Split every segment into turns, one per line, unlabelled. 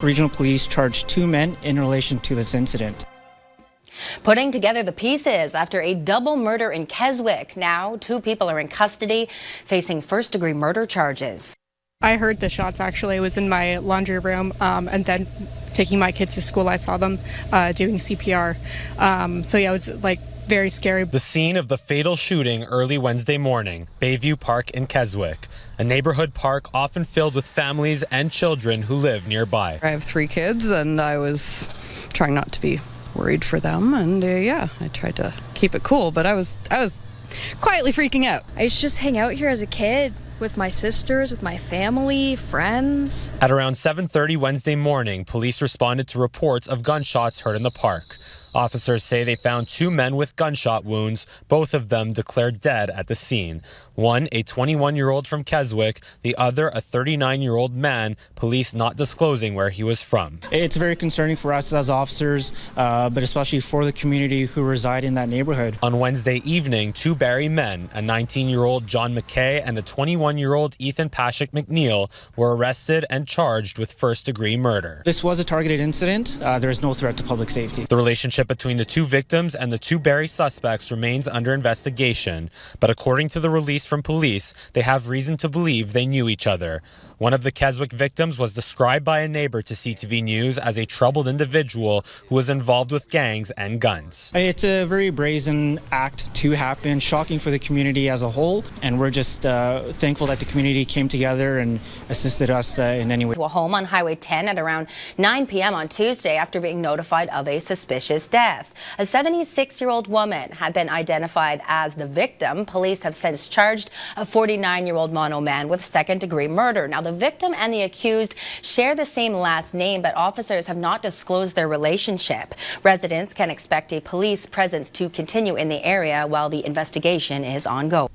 Regional police charged 2 men in relation to this incident.
Putting together the pieces after a double murder in Keswick. Now 2 people are in custody facing first-degree murder charges.
I heard the shots actually. I was in my laundry room and then taking my kids to school. I saw them doing CPR. So yeah, it was like very scary.
The scene of the fatal shooting early Wednesday morning, Bayview Park in Keswick, a neighborhood park often filled with families and children who live nearby.
I have 3 kids and I was trying not to be worried for them, and I tried to keep it cool, but I was quietly freaking out.
I used to just hang out here as a kid with my sisters, with my family, friends.
At around 7:30 Wednesday morning, police responded to reports of gunshots heard in the park. Officers say they found 2 men with gunshot wounds, both of them declared dead at the scene. One, a 21-year-old from Keswick, the other, a 39-year-old man, police not disclosing where he was from.
It's very concerning for us as officers, but especially for the community who reside in that neighborhood.
On Wednesday evening, 2 Barrie men, a 19-year-old John McKay and a 21-year-old Ethan Pashik McNeil, were arrested and charged with first-degree murder.
This was a targeted incident. There is no threat to public safety.
The relationship between the 2 victims and the 2 Barrie suspects remains under investigation, but according to the release from police, they have reason to believe they knew each other. One of the Keswick victims was described by a neighbor to CTV News as a troubled individual who was involved with gangs and guns.
It's a very brazen act to happen, shocking for the community as a whole, and we're just thankful that the community came together and assisted us in any way.
To a home on Highway 10 at around 9 p.m. on Tuesday after being notified of a suspicious death. A 76-year-old woman had been identified as the victim. Police have since charged a 49-year-old Mono man with second-degree murder. Now, the victim and the accused share the same last name, but officers have not disclosed their relationship. Residents can expect a police presence to continue in the area while the investigation is ongoing.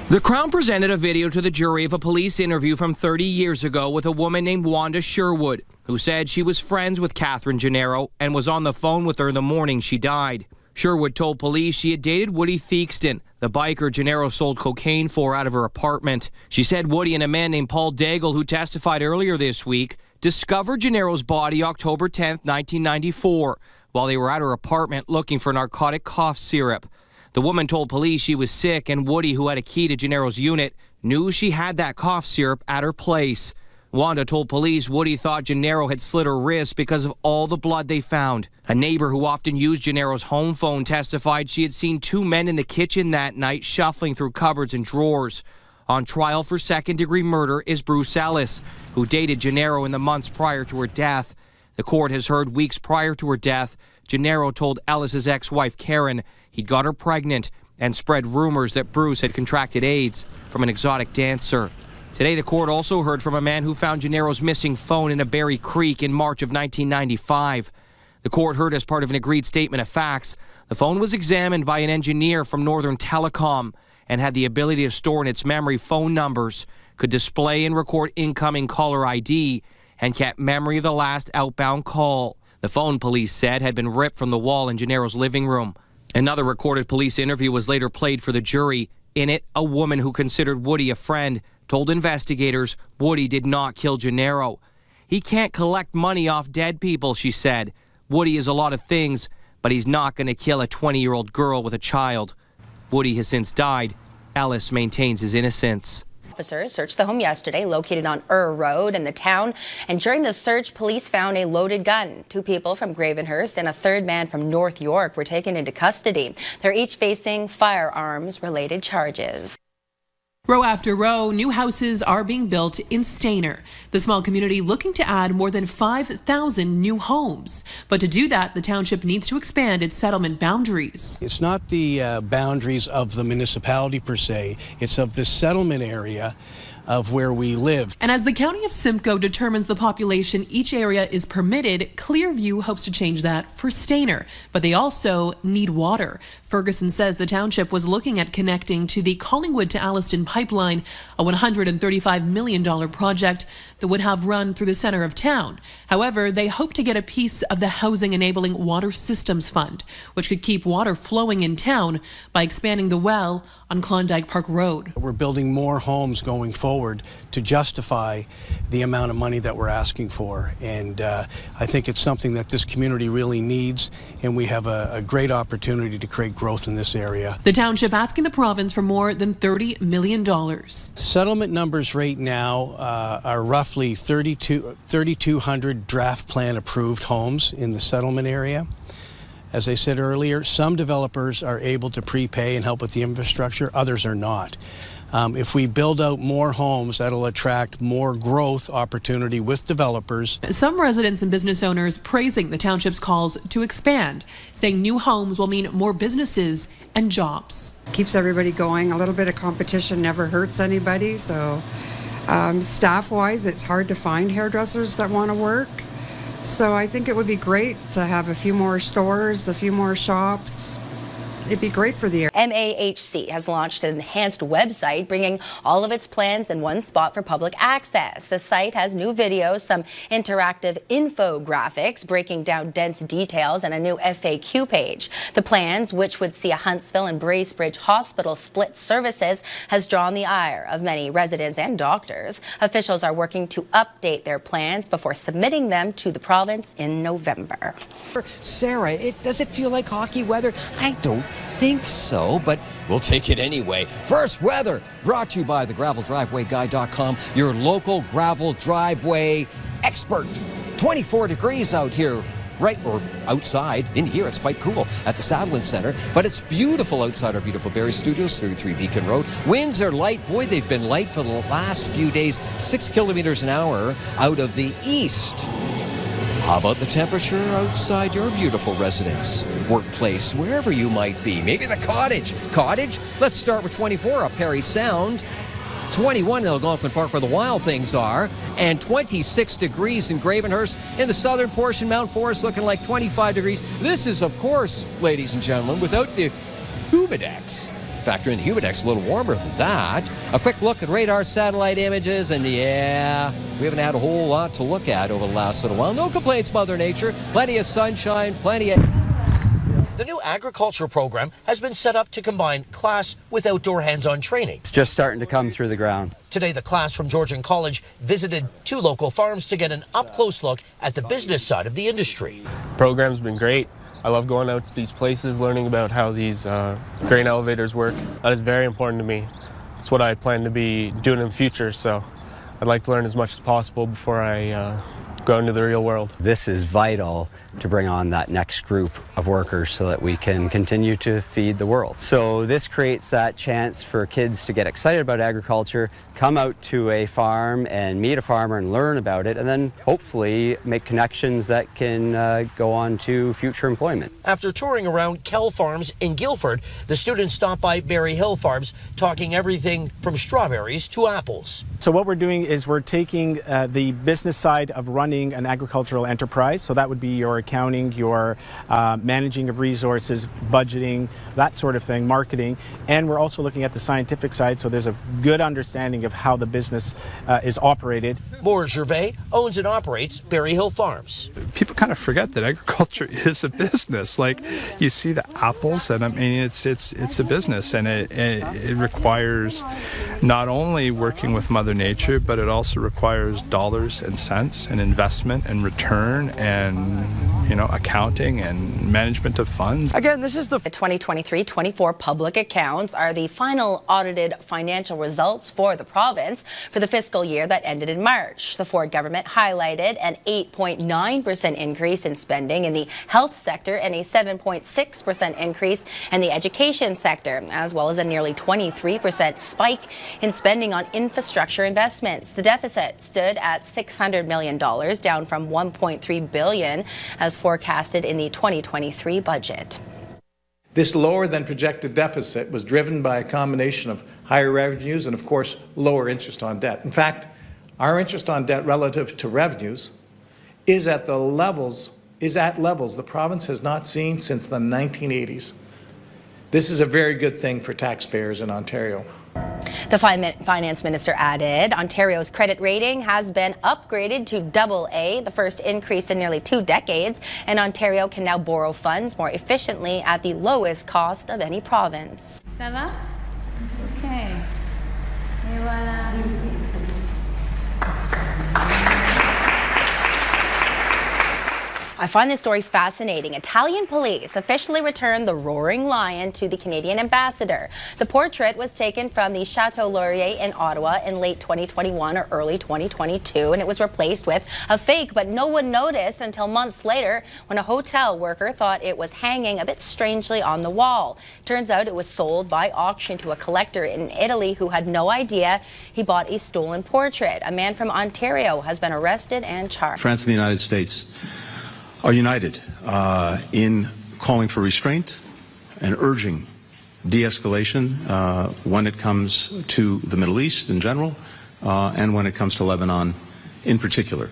The Crown presented a video to the jury of a police interview from 30 years ago with a woman named Wanda Sherwood, who said she was friends with Catherine Gennaro and was on the phone with her the morning she died. Sherwood told police she had dated Woody Theakston, the biker Gennaro sold cocaine for out of her apartment. She said Woody and a man named Paul Daigle, who testified earlier this week, discovered Gennaro's body October 10, 1994, while they were at her apartment looking for narcotic cough syrup. The woman told police she was sick, and Woody, who had a key to Gennaro's unit, knew she had that cough syrup at her place. Wanda told police Woody thought Gennaro had slit her wrist because of all the blood they found. A neighbor who often used Gennaro's home phone testified she had seen 2 men in the kitchen that night shuffling through cupboards and drawers. On trial for second-degree murder is Bruce Ellis, who dated Gennaro in the months prior to her death. The court has heard weeks prior to her death, Gennaro told Ellis's ex-wife Karen he'd got her pregnant and spread rumors that Bruce had contracted AIDS from an exotic dancer. Today, the court also heard from a man who found Gennaro's missing phone in a Barrie Creek in March of 1995. The court heard as part of an agreed statement of facts, the phone was examined by an engineer from Northern Telecom and had the ability to store in its memory phone numbers, could display and record incoming caller ID, and kept memory of the last outbound call. The phone, police said, had been ripped from the wall in Gennaro's living room. Another recorded police interview was later played for the jury. In it, a woman who considered Woody a friend told investigators Woody did not kill Gennaro. He can't collect money off dead people, she said. Woody is a lot of things, but he's not going to kill a 20-year-old girl with a child. Woody has since died. Ellis maintains his innocence.
Officers searched the home yesterday, located on Road in the town, and during the search, police found a loaded gun. 2 people from Gravenhurst and a 3rd man from North York were taken into custody. They're each facing firearms-related charges.
Row after row, new houses are being built in Stayner, the small community looking to add more than 5,000 new homes. But to do that, the township needs to expand its settlement boundaries.
It's not the boundaries of the municipality per se, it's of the settlement area of where we live.
And as the county of Simcoe determines the population each area is permitted, Clearview hopes to change that for Stayner. But they also need water. Ferguson says the township was looking at connecting to the Collingwood to Alliston pipeline, a $135 million project. that would have run through the center of town. However, they hope to get a piece of the Housing Enabling Water Systems Fund, which could keep water flowing in town by expanding the well on Klondike Park Road.
We're building more homes going forward to justify the amount of money that we're asking for. And I think it's something that this community really needs, and we have a great opportunity to create growth in this area.
The township asking the province for more than $30 million.
Settlement numbers right now are roughly 3,200 draft plan approved homes in the settlement area. As I said earlier, some developers are able to prepay and help with the infrastructure, others are not. If we build out more homes, that'll attract more growth opportunity with developers.
Some residents and business owners praising the township's calls to expand, saying new homes will mean more businesses and jobs.
Keeps everybody going. A little bit of competition never hurts anybody. So staff-wise, it's hard to find hairdressers that want to work. So I think it would be great to have a few more stores, a few more shops. It'd be great for the area.
MAHC has launched an enhanced website, bringing all of its plans in one spot for public access. The site has new videos, some interactive infographics breaking down dense details, and a new FAQ page. The plans, which would see a Huntsville and Bracebridge hospital split services, has drawn the ire of many residents and doctors. Officials are working to update their plans before submitting them to the province in November.
Sarah, does it feel like hockey weather? I don't think so, but we'll take it anyway. First weather brought to you by the graveldrivewayguy.com, your local gravel driveway expert. 24 degrees out here, or outside. In here, it's quite cool at the Saddleland Center, but it's beautiful outside our beautiful Barrie Studios, 33 Beacon Road. Winds are light. Boy, they've been light for the last few days, 6 kilometers an hour out of the east. How about the temperature outside your beautiful residence, workplace, wherever you might be? Maybe the cottage. Cottage? Let's start with 24 up Perry Sound, 21 in Algonquin Park where the wild things are, and 26 degrees in Gravenhurst. In the southern portion, Mount Forest looking like 25 degrees. This is, of course, ladies and gentlemen, without the humidex. Factor in the humidex, a little warmer than that. A quick look at radar satellite images, and yeah, we haven't had a whole lot to look at over the last little while. No complaints, Mother Nature. Plenty of sunshine, plenty of...
The new agriculture program has been set up to combine class with outdoor hands-on training.
It's just starting to come through the ground.
Today, the class from Georgian College visited 2 local farms to get an up-close look at the business side of the industry.
The program's been great. I love going out to these places, learning about how these grain elevators work. That is very important to me. It's what I plan to be doing in the future, so I'd like to learn as much as possible before I go into the real world.
This is vital to bring on that next group of workers so that we can continue to feed the world. So this creates that chance for kids to get excited about agriculture, come out to a farm and meet a farmer and learn about it, and then hopefully make connections that can go on to future employment.
After touring around Kell Farms in Guildford, the students stopped by Barrie Hill Farms, talking everything from strawberries to apples.
So what we're doing is we're taking the business side of running an agricultural enterprise, so that would be your accounting, your managing of resources, budgeting, that sort of thing, marketing, and we're also looking at the scientific side, so there's a good understanding of how the business is operated.
Maurice Gervais owns and operates Barrie Hill Farms.
People kind of forget that agriculture is a business. Like, you see the apples, and I mean, it's a business, and it requires not only working with Mother Nature, but it also requires dollars and cents and investment and return and, you know, accounting and management of funds.
Again, this is the 2023-24 public accounts are the final audited financial results for the province for the fiscal year that ended in March. The Ford government highlighted an 8.9% increase in spending in the health sector and a 7.6% increase in the education sector, as well as a nearly 23% spike in spending on infrastructure investments. The deficit stood at $600 million, down from $1.3 billion as forecasted in the 2023 budget.
This lower than projected deficit was driven by a combination of higher revenues and, of course, lower interest on debt. In fact, our interest on debt relative to revenues is at levels the province has not seen since the 1980s. This is a very good thing for taxpayers in Ontario.
The finance minister added Ontario's credit rating has been upgraded to AA, the first increase in nearly 2 decades, and Ontario can now borrow funds more efficiently at the lowest cost of any province.
Ça va? Okay. Et voilà.
I find this story fascinating. Italian police officially returned the roaring lion to the Canadian ambassador. The portrait was taken from the Chateau Laurier in Ottawa in late 2021 or early 2022, and it was replaced with a fake, but no one noticed until months later when a hotel worker thought it was hanging a bit strangely on the wall. Turns out it was sold by auction to a collector in Italy who had no idea he bought a stolen portrait. A man from Ontario has been arrested and charged.
France and the United States are united in calling for restraint and urging de-escalation when it comes to the Middle East in general and when it comes to Lebanon in particular.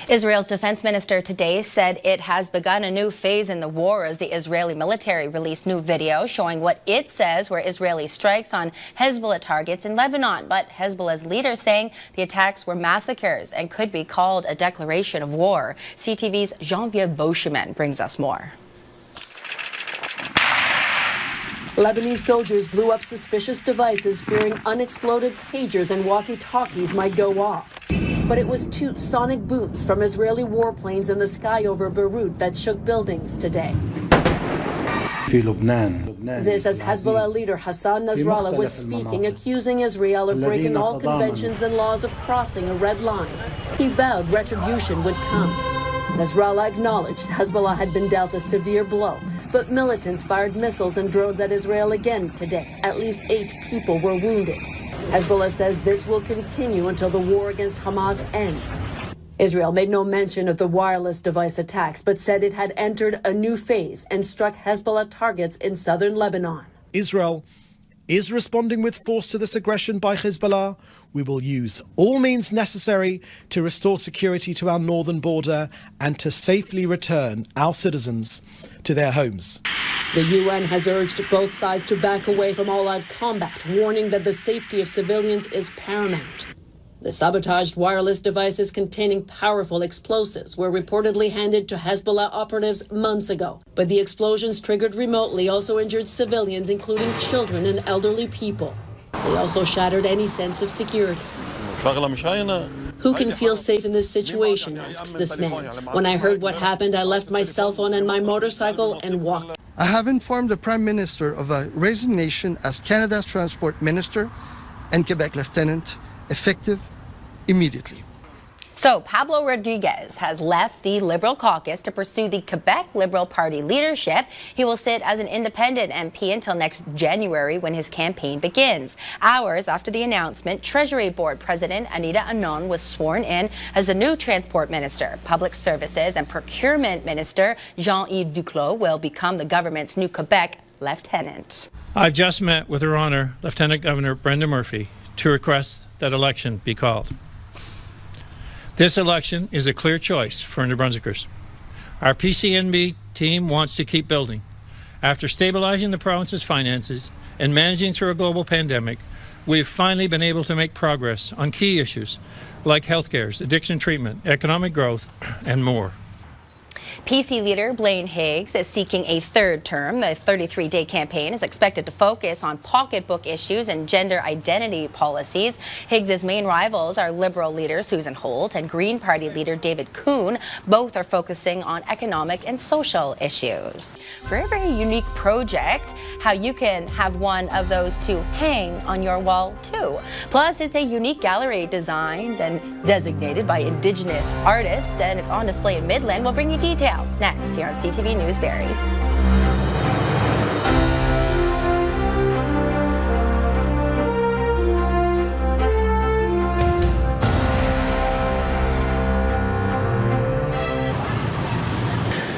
Israel's defense minister today said it has begun a new phase in the war as the Israeli military released new video showing what it says were Israeli strikes on Hezbollah targets in Lebanon. But Hezbollah's leader saying the attacks were massacres and could be called a declaration of war. CTV's Jean-Vieux Beauchemin brings us more.
Lebanese soldiers blew up suspicious devices, fearing unexploded pagers and walkie-talkies might go off. But it was 2 sonic booms from Israeli warplanes in the sky over Beirut that shook buildings today. This as Hezbollah leader Hassan Nasrallah was speaking, accusing Israel of breaking all conventions and laws of crossing a red line. He vowed retribution would come. Nasrallah acknowledged Hezbollah had been dealt a severe blow, but militants fired missiles and drones at Israel again today. At least 8 people were wounded. Hezbollah says this will continue until the war against Hamas ends. Israel made no mention of the wireless device attacks, but said it had entered a new phase and struck Hezbollah targets in southern Lebanon.
Israel is responding with force to this aggression by Hezbollah. We will use all means necessary to restore security to our northern border and to safely return our citizens to their homes.
The UN has urged both sides to back away from all-out combat, warning that the safety of civilians is paramount. The sabotaged wireless devices containing powerful explosives were reportedly handed to Hezbollah operatives months ago. But the explosions triggered remotely also injured civilians, including children and elderly people. They also shattered any sense of security. Who can feel safe in this situation, asks this man. When I heard what happened, I left my cell phone and my motorcycle and walked.
I have informed the Prime Minister of a resignation as Canada's Transport Minister and Quebec Lieutenant, effective immediately.
So Pablo Rodriguez has left the Liberal caucus to pursue the Quebec Liberal Party leadership. He will sit as an independent MP until next January when his campaign begins. Hours after the announcement, Treasury Board President Anita Anon was sworn in as the new Transport Minister. Public Services and Procurement Minister Jean-Yves Duclos will become the government's new Quebec lieutenant.
I've just met with Her Honour Lieutenant Governor Brenda Murphy to request that election be called. This election is a clear choice for New Brunswickers. Our PCNB team wants to keep building. After stabilizing the province's finances and managing through a global pandemic, we've finally been able to make progress on key issues like healthcare, addiction treatment, economic growth, and more.
PC leader Blaine Higgs is seeking a 3rd term. The 33-day campaign is expected to focus on pocketbook issues and gender identity policies. Higgs's main rivals are Liberal leader Susan Holt and Green Party leader David Kuhn. Both are focusing on economic and social issues. Very, very unique project, how you can have one of those to hang on your wall too. Plus, it's a unique gallery designed and designated by Indigenous artists, and it's on display in Midland. We'll bring you details next here on CTV News Barrie.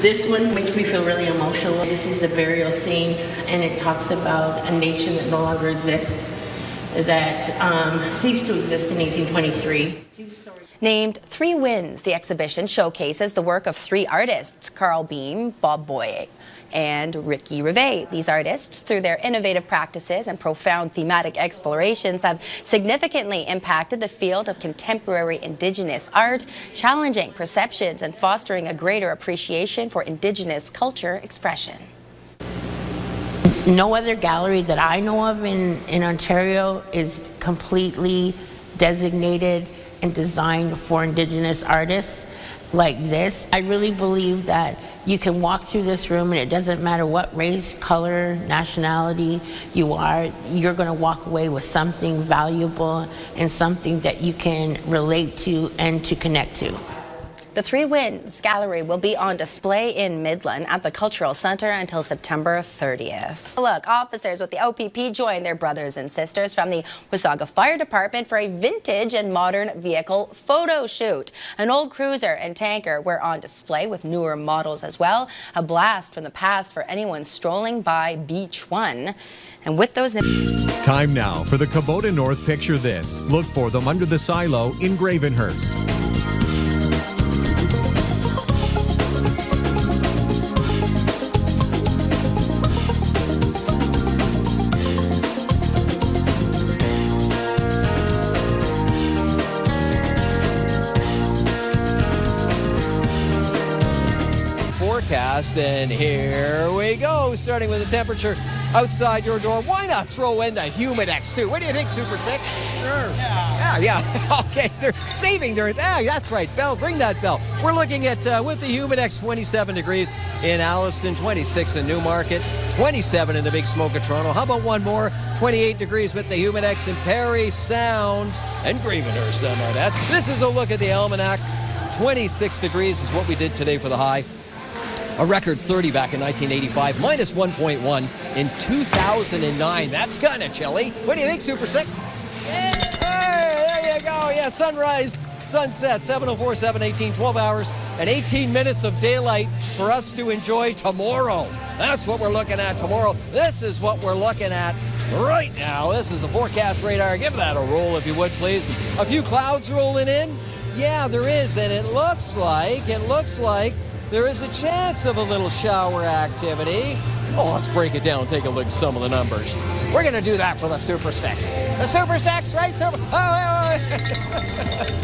This one makes me feel really emotional. This is the burial scene, and it talks about a nation that no longer exists, that ceased to exist in 1823.
Named 3 Winds, the exhibition showcases the work of 3 artists, Carl Beam, Bob Boye, and Ricky Rivet. These artists, through their innovative practices and profound thematic explorations, have significantly impacted the field of contemporary Indigenous art, challenging perceptions and fostering a greater appreciation for Indigenous culture expression.
No other gallery that I know of in Ontario is completely designated and designed for Indigenous artists like this. I really believe that you can walk through this room and it doesn't matter what race, color, nationality you are, you're going to walk away with something valuable and something that you can relate to and to connect to.
The Three Winds Gallery will be on display in Midland at the Cultural Centre until September 30th. Look, officers with the OPP joined their brothers and sisters from the Wasaga Fire Department for a vintage and modern vehicle photo shoot. An old cruiser and tanker were on display with newer models as well. A blast from the past for anyone strolling by Beach 1. And with those...
Time now for the Kubota North Picture This. Look for them under the silo in Gravenhurst.
And here we go, starting with the temperature outside your door. Why not throw in the Humidex too? What do you think, Super 6? Sure. Yeah. Okay, they're saving their... that's right, Bell, bring that bell. We're looking at, with the Humidex, 27 degrees in Alliston, 26 in Newmarket, 27 in the Big Smoke of Toronto. How about one more? 28 degrees with the Humidex in Parry Sound and Gravenhurst, I might add. This is a look at the almanac. 26 degrees is what we did today for the high. A record 30 back in 1985, minus 1.1 in 2009. That's kind of chilly. What do you think, Super 6? Hey, there you go. Yeah, sunrise, sunset, 7:04, 7:18, 12 hours and 18 minutes of daylight for us to enjoy tomorrow. That's what we're looking at tomorrow. This is what we're looking at right now. This is the forecast radar. Give that a roll if you would, please. A few clouds rolling in. Yeah, there is, and it looks like there is a chance of a little shower activity. Oh, let's break it down and take a look at some of the numbers. We're going to do that for the Super 6. The Super 6, right?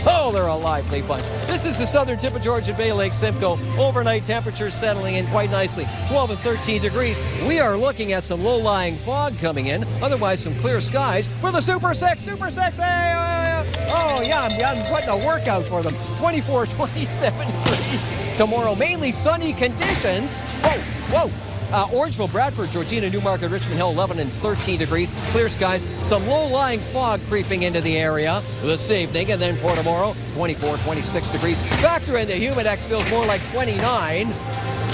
Oh, they're a lively bunch. This is the southern tip of Georgian Bay Lake, Simcoe. Overnight temperatures settling in quite nicely, 12 and 13 degrees. We are looking at some low-lying fog coming in, otherwise some clear skies for the Super 6. Super 6, oh, yeah, I'm putting a workout for them. 24, 27 degrees tomorrow. Mainly sunny conditions. Whoa. Orangeville, Bradford, Georgina, Newmarket, Richmond Hill, 11 and 13 degrees. Clear skies. Some low-lying fog creeping into the area this evening. And then for tomorrow, 24, 26 degrees. Factor in the Humidex, feels more like 29.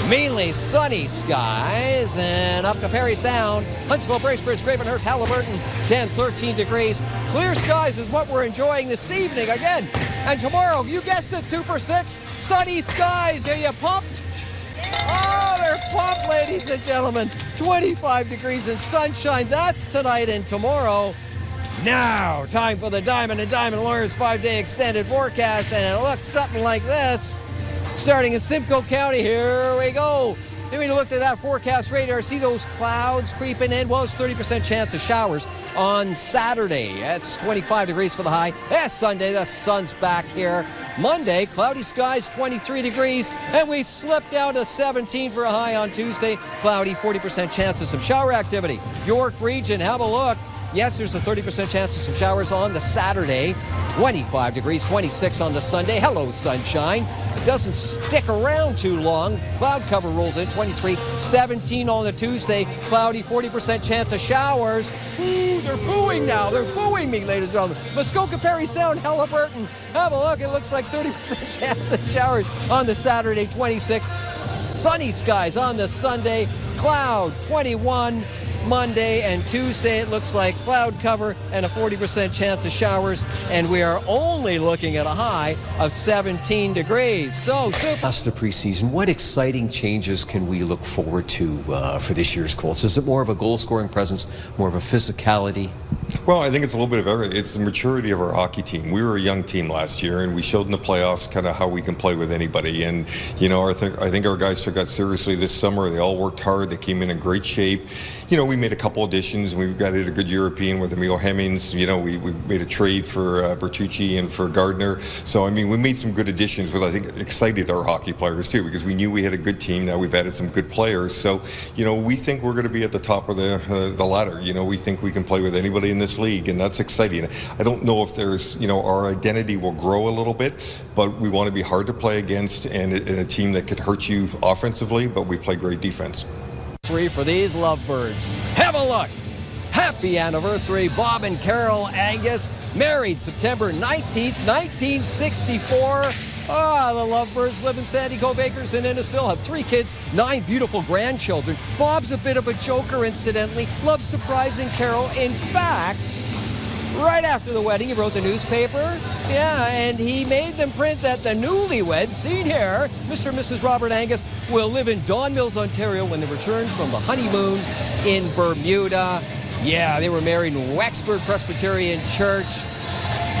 Mainly sunny skies. And up to Parry Sound, Huntsville, Bracebridge, Gravenhurst, Halliburton, 10, 13 degrees. Clear skies is what we're enjoying this evening again. And tomorrow, you guessed it, Super 6, sunny skies. Are you pumped? Oh, they're pumped, ladies and gentlemen. 25 degrees and sunshine. That's tonight and tomorrow. Now, time for the Diamond and Diamond Lawyers 5-day extended forecast, and it looks something like this. Starting in Simcoe County, here we go. Then we looked at that forecast radar, see those clouds creeping in. Well, it's 30% chance of showers on Saturday. That's 25 degrees for the high. That's Sunday, the sun's back here. Monday, cloudy skies, 23 degrees, and we slip down to 17 for a high on Tuesday. Cloudy, 40% chance of some shower activity. York region, have a look. Yes, there's a 30% chance of some showers on the Saturday. 25 degrees, 26 on the Sunday. Hello, sunshine. It doesn't stick around too long. Cloud cover rolls in, 23, 17 on the Tuesday. Cloudy, 40% chance of showers. Ooh, they're booing now. They're booing me, ladies and gentlemen. Muskoka, Parry Sound, Halliburton. Have a look. It looks like 30% chance of showers on the Saturday, 26. Sunny skies on the Sunday. Cloud, 21. Monday and Tuesday, it looks like cloud cover and a 40% chance of showers, and we are only looking at a high of 17 degrees. So,
Past the preseason, what exciting changes can we look forward to for this year's Colts? Is it more of a goal-scoring presence, more of a physicality?
Well, I think it's a little bit of everything. It's the maturity of our hockey team. We were a young team last year, and we showed in the playoffs kind of how we can play with anybody. And, you know, I think our guys took that seriously this summer. They all worked hard. They came in great shape. You know, we made a couple additions. We got a good European with Emil Hemmings. You know, we made a trade for Bertucci and for Gardner. So, I mean, we made some good additions, which I think excited our hockey players, too, because we knew we had a good team. Now we've added some good players. So, you know, we think we're going to be at the top of the ladder. You know, we think we can play with anybody in this league, and that's exciting. I don't know if there's, you know, our identity will grow a little bit, but we want to be hard to play against and a team that could hurt you offensively, but we play great defense.
For these lovebirds. Have a look. Happy anniversary, Bob and Carol Angus, married September 19th, 1964. The lovebirds live in Sandy Cove Acres in Innisfil, have 3 kids, 9 beautiful grandchildren. Bob's a bit of a joker, incidentally, loves surprising Carol. In fact, right after the wedding, he wrote the newspaper. Yeah, and he made them print that the newlyweds, seen here, Mr. and Mrs. Robert Angus, will live in Don Mills, Ontario when they return from the honeymoon in Bermuda. Yeah, they were married in Wexford Presbyterian Church.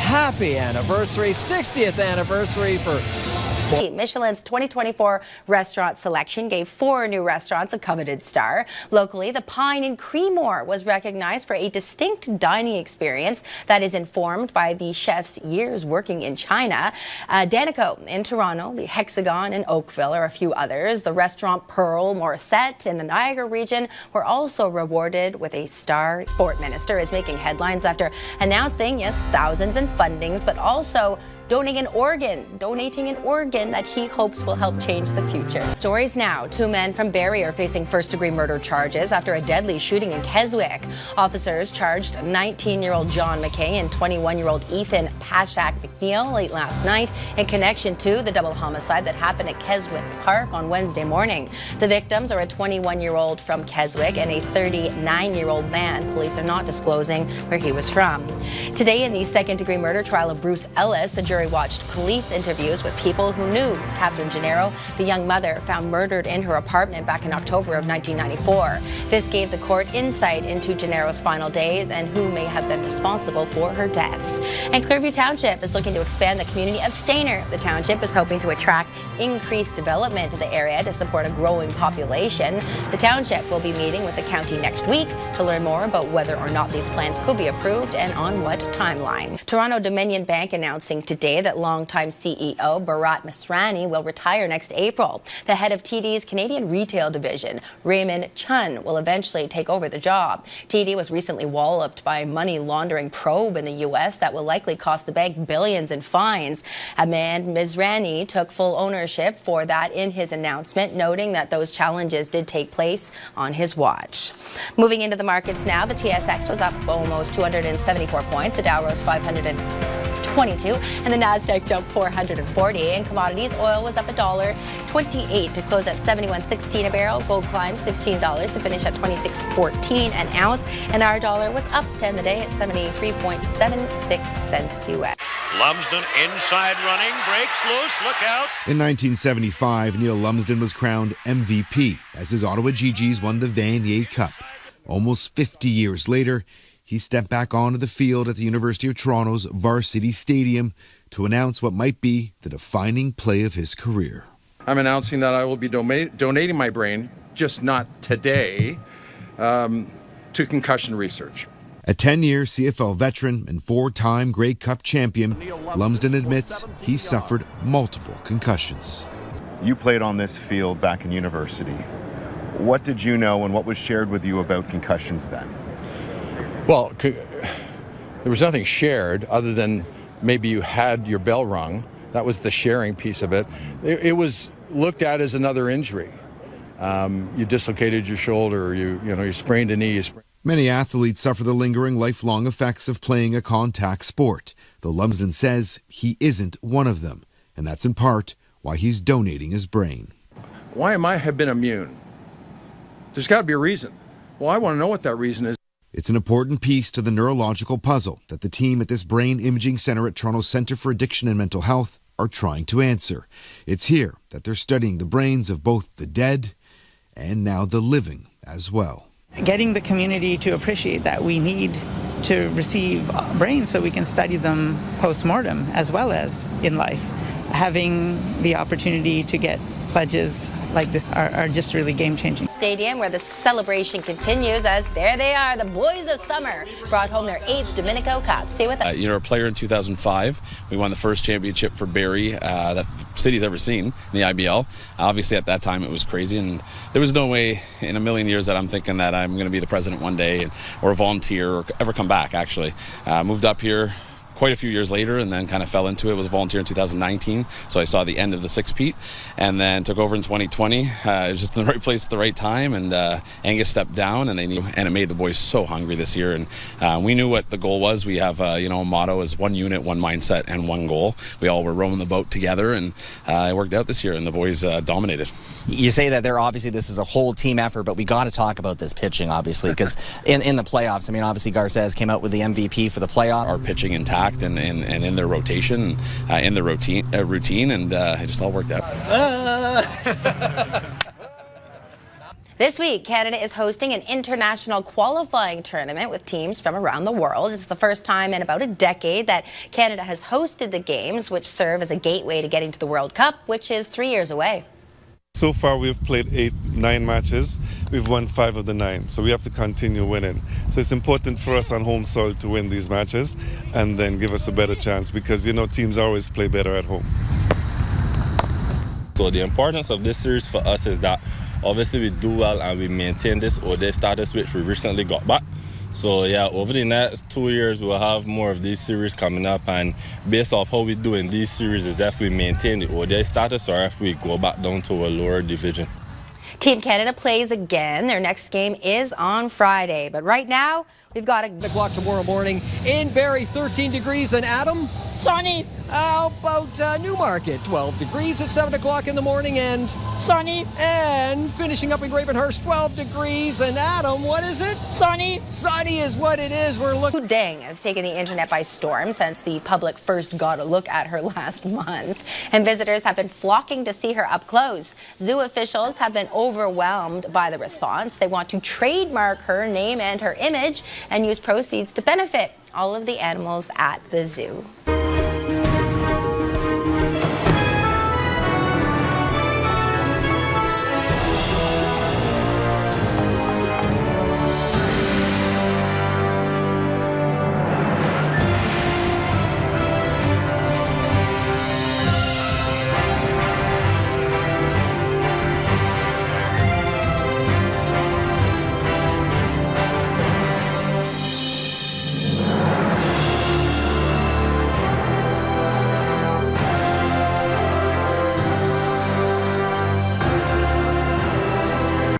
Happy anniversary, 60th anniversary for...
Michelin's 2024 restaurant selection gave 4 new restaurants a coveted star. Locally, the Pine in Creemore was recognized for a distinct dining experience that is informed by the chef's years working in China. Danico in Toronto, the Hexagon in Oakville are a few others. The restaurant Pearl Morissette in the Niagara region were also rewarded with a star. Sport minister is making headlines after announcing, yes, thousands in fundings, but also donating an organ that he hopes will help change the future. Stories now. 2 men from Barrie are facing first-degree murder charges after a deadly shooting in Keswick. Officers charged 19-year-old John McKay and 21-year-old Ethan Pashak McNeil late last night in connection to the double homicide that happened at Keswick Park on Wednesday morning. The victims are a 21-year-old from Keswick and a 39-year-old man. Police are not disclosing where he was from. Today, in the second-degree murder trial of Bruce Ellis, the jury watched police interviews with people who knew Catherine Gennaro, the young mother found murdered in her apartment back in October of 1994. This gave the court insight into Gennaro's final days and who may have been responsible for her death. And Clearview Township is looking to expand the community of Stayner. The township is hoping to attract increased development to the area to support a growing population. The township will be meeting with the county next week to learn more about whether or not these plans could be approved and on what timeline. Toronto Dominion Bank announcing today that longtime CEO Bharat Masrani will retire next April. The head of TD's Canadian retail division, Raymond Chun, will eventually take over the job. TD was recently walloped by a money laundering probe in the U.S. that will likely cost the bank billions in fines. Masrani took full ownership for that in his announcement, noting that those challenges did take place on his watch. Moving into the markets now, the TSX was up almost 274 points. The Dow rose 522, and the Nasdaq jumped 440. And commodities, oil was up $1.28 to close at $71.16 a barrel. Gold climbed $16 to finish at $26.14 an ounce, and our dollar was up 10 the day at 73.76 cents U.S.
Lumsden inside running, breaks loose, look out.
In 1975, Neil Lumsden was crowned MVP as his Ottawa GGs won the Vanier Cup. Almost 50 years later, he stepped back onto the field at the University of Toronto's Varsity Stadium to announce what might be the defining play of his career.
I'm announcing that I will be donating my brain, just not today, to concussion research.
A 10-year CFL veteran and 4-time Grey Cup champion, Lumsden admits he suffered multiple concussions.
You played on this field back in university. What did you know and what was shared with you about concussions then?
Well, there was nothing shared other than maybe you had your bell rung. That was the sharing piece of it. It was looked at as another injury. You dislocated your shoulder, you sprained a knee.
Many athletes suffer the lingering lifelong effects of playing a contact sport, though Lumsden says he isn't one of them, and that's in part why he's donating his brain.
Why am I have been immune? There's got to be a reason. Well, I want to know what that reason is.
It's an important piece to the neurological puzzle that the team at this brain imaging center at Toronto's Centre for Addiction and Mental Health are trying to answer. It's here that they're studying the brains of both the dead and now the living as well.
Getting the community to appreciate that we need to receive brains so we can study them post-mortem as well as in life. Having the opportunity to get pledges like this are just really game-changing.
Stadium where the celebration continues as there they are, the boys of summer brought home their 8th Dominico Cup. Stay with us.
You know, a player in 2005, we won the first championship for Barrie that the city's ever seen in the IBL. Obviously at that time it was crazy, and there was no way in a million years that I'm thinking that I'm going to be the president one day or a volunteer or ever come back, actually. Moved up here quite a few years later and then kind of fell into it. Was a volunteer in 2019, so I saw the end of the six-peat and then took over in 2020. It was just in the right place at the right time, and Angus stepped down and they knew, and it made the boys so hungry this year, and we knew what the goal was. We have you know, a motto is one unit, one mindset, and one goal. We all were rowing the boat together, and it worked out this year, and the boys dominated.
You say that obviously this is a whole team effort, but we got to talk about this pitching, obviously, because in the playoffs, I mean, obviously Garces came out with the MVP for the playoff.
Our pitching intact and in their rotation, in the routine, and it just all worked out.
This week, Canada is hosting an international qualifying tournament with teams from around the world. It's the first time in about a decade that Canada has hosted the games, which serve as a gateway to getting to the World Cup, which is 3 years away.
So far, we've played 9 matches. We've won 5 of the 9, so we have to continue winning. So it's important for us on home soil to win these matches and then give us a better chance, because, you know, teams always play better at home.
So the importance of this series for us is that obviously we do well and we maintain this ODI status, which we recently got back. So yeah, over the next 2 years we'll have more of these series coming up, and based off how we do in these series is if we maintain the ODI status or if we go back down to a lower division.
Team Canada plays again. Their next game is on Friday, but right now we've got
8 o'clock tomorrow morning in Barrie, 13 degrees, and Adam?
Sunny.
How about Newmarket? 12 degrees at 7 o'clock in the morning, and
sunny.
And finishing up in Gravenhurst, 12 degrees, and Adam, what is it?
Sunny.
Sunny is what it is. We're looking.
Deng has taken the internet by storm since the public first got a look at her last month, and visitors have been flocking to see her up close. Zoo officials have been overwhelmed by the response. They want to trademark her name and her image and use proceeds to benefit all of the animals at the zoo.